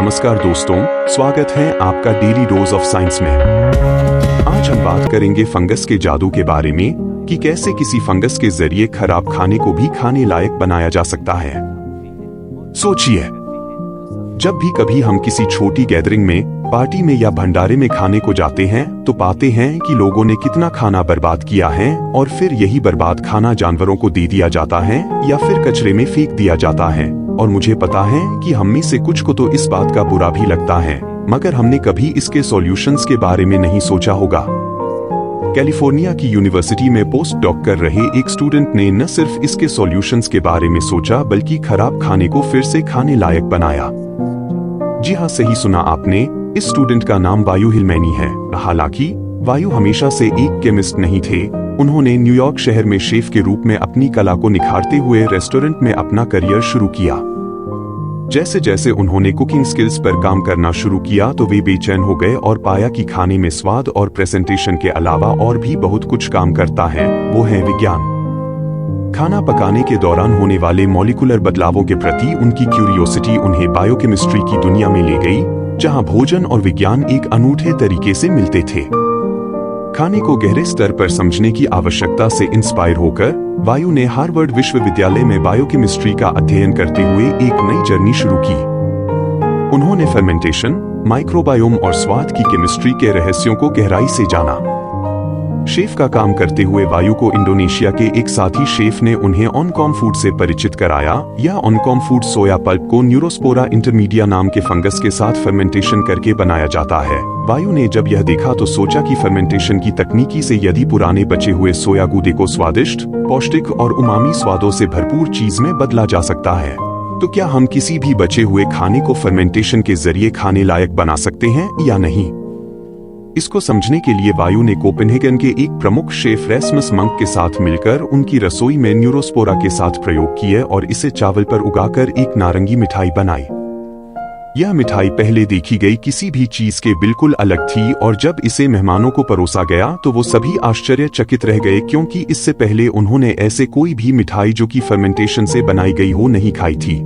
नमस्कार दोस्तों, स्वागत है आपका डेली डोज ऑफ साइंस में। आज हम बात करेंगे फंगस के जादू के बारे में कि कैसे किसी फंगस के जरिए खराब खाने को भी खाने लायक बनाया जा सकता है। सोचिए, जब भी कभी हम किसी छोटी गैदरिंग में, पार्टी में या भंडारे में खाने को जाते हैं तो पाते हैं कि लोगों ने कितना खाना बर्बाद किया है और फिर यही बर्बाद खाना जानवरों को दे दिया जाता है या फिर कचरे में फेंक दिया जाता है। और मुझे पता है कि हम में से कुछ को तो इस बात का बुरा भी लगता है, मगर हमने कभी इसके सॉल्यूशंस के बारे में नहीं सोचा होगा। कैलिफोर्निया की यूनिवर्सिटी में पोस्ट डॉक कर रहे एक स्टूडेंट ने न सिर्फ इसके सॉल्यूशंस के बारे में सोचा बल्कि खराब खाने को फिर से खाने लायक बनाया। जी हाँ, सही सुना आपने, इस स्टूडेंट का नाम वायु हिलमैनी है। हालांकि वायु हमेशा से एक केमिस्ट नहीं थे। उन्होंने न्यूयॉर्क शहर में शेफ के रूप में अपनी कला को निखारते हुए रेस्टोरेंट में अपना करियर शुरू किया। जैसे जैसे उन्होंने कुकिंग स्किल्स पर काम करना शुरू किया तो वे बेचैन हो गए और पाया कि खाने में स्वाद और प्रेजेंटेशन के अलावा और भी बहुत कुछ काम करता है, वो है विज्ञान। खाना पकाने के दौरान होने वाले मॉलिक्यूलर बदलावों के प्रति उनकी क्यूरियोसिटी उन्हें बायोकेमिस्ट्री की दुनिया में ले गई, जहां भोजन और विज्ञान एक अनूठे तरीके से मिलते थे। खाने को गहरे स्तर पर समझने की आवश्यकता से इंस्पायर होकर वायु ने हार्वर्ड विश्वविद्यालय में बायोकेमिस्ट्री का अध्ययन करते हुए एक नई जर्नी शुरू की। उन्होंने फर्मेंटेशन, माइक्रोबायोम और स्वाद की केमिस्ट्री के रहस्यों को गहराई से जाना। शेफ का काम करते हुए वायु को इंडोनेशिया के एक साथी शेफ ने उन्हें ऑनकॉम फूड से परिचित कराया। यह ऑनकॉम फूड सोया पल्प को न्यूरोस्पोरा इंटरमीडिया नाम के फंगस के साथ फर्मेंटेशन करके बनाया जाता है। वायु ने जब यह देखा तो सोचा कि फर्मेंटेशन की तकनीकी से यदि पुराने बचे हुए सोया गूदे को स्वादिष्ट, पौष्टिक और उमामी स्वादों से भरपूर चीज में बदला जा सकता है, तो क्या हम किसी भी बचे हुए खाने को फर्मेंटेशन के जरिए खाने लायक बना सकते हैं या नहीं। इसको समझने के लिए वायु ने कोपेनहेगन के एक प्रमुख शेफ रैस्मस मंक के साथ मिलकर उनकी रसोई में न्यूरोस्पोरा के साथ प्रयोग किए और इसे चावल पर उगाकर एक नारंगी मिठाई बनाई। यह मिठाई पहले देखी गई किसी भी चीज के बिल्कुल अलग थी और जब इसे मेहमानों को परोसा गया तो वो सभी आश्चर्यचकित रह गए, क्योंकि इससे पहले उन्होंने ऐसे कोई भी मिठाई जो कि फर्मेंटेशन से बनाई गई हो नहीं खाई थी।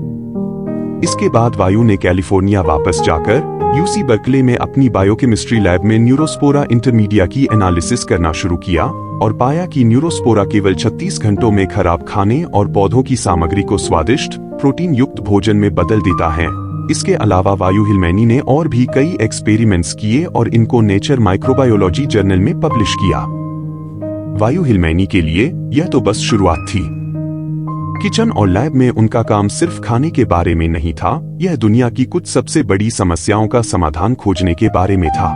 इसके बाद वायु ने कैलिफोर्निया वापस जाकर यूसी बर्कले में अपनी बायोकेमिस्ट्री लैब में न्यूरोस्पोरा इंटरमीडिया की एनालिसिस करना शुरू किया और पाया कि न्यूरोस्पोरा केवल 36 घंटों में खराब खाने और पौधों की सामग्री को स्वादिष्ट, प्रोटीन युक्त भोजन में बदल देता है। इसके अलावा वायु हिलमैनी ने और भी कई एक्सपेरिमेंट्स किए और इनको नेचर माइक्रोबायोलॉजी जर्नल में पब्लिश किया। वायु हिलमैनी के लिए यह तो बस शुरुआत थी। किचन और लैब में उनका काम सिर्फ खाने के बारे में नहीं था, यह दुनिया की कुछ सबसे बड़ी समस्याओं का समाधान खोजने के बारे में था।